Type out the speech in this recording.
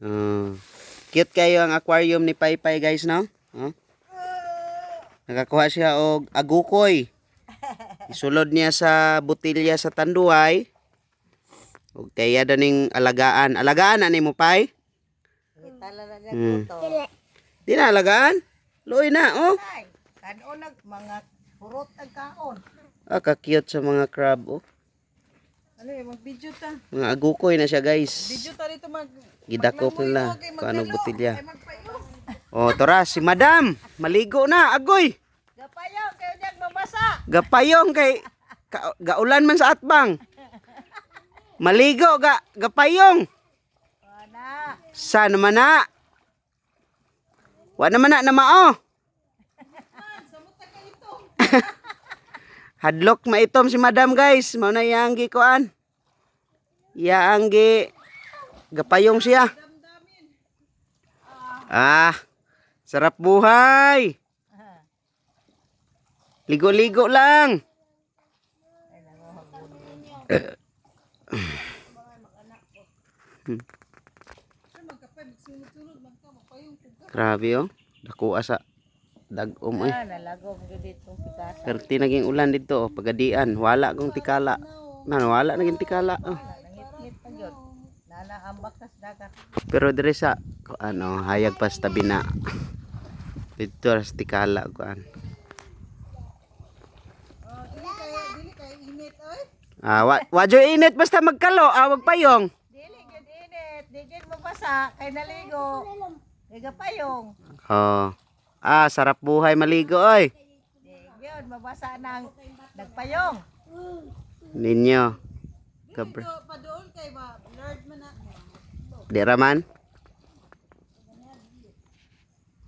Oh. Cute kayo ang aquarium ni Paypay guys, no? Oh. Nakakuha siya og agukoy. Isulod niya sa botilya sa tanduay. Og kaya daning alagaan. Alagaan ani mo Pay? Tala na niya guto. Di na alagaan? Loy na, oh. Ay, kanon nag mga purot ang kaon. Ah, ka-cute sa mga crab, oh. Ano mag-video ta. Mga agukoy na siya, guys. Video ta dito Gidakop nila. Kaano botilya. Ay magpayo. Oh, tora, si Madam. Maligo na, agoy. Gapayaw kayo niyang mabasa. Gapayong kay gaulan man sa atbang. Maligo gapayong. Ana. Sa naman na. Wa naman na mao. Hadlok maitom si Madam guys. Mao na yang gikuan. Yang gi gapayong siya. Ah, sarap buhay. Ligo-ligo lang. Grabe oh. Dako asa dagom eh. Nalagom gyud dito pigasa. Perti naging ulan dito oh, pagadian. Wala kong tikala. Wala naging tikala oh. Nangit-ngit pa gyud. Nana ambak tas dagat. Pero dire sa ano, hayag pa sa tabi na. Dito sa tikala kuan. Dili kay init oy. Ah, wadyo init basta magkalo, wag payong. Dili gyud init, di gyud mabasa kay naligo. Kay gapayong. Oh. Ah, sarap buhay maligo oy. Di gyud mabasa nang nagpayong. Ninyo. Kabra. Pa doon kay ba Lord man na. Di raman.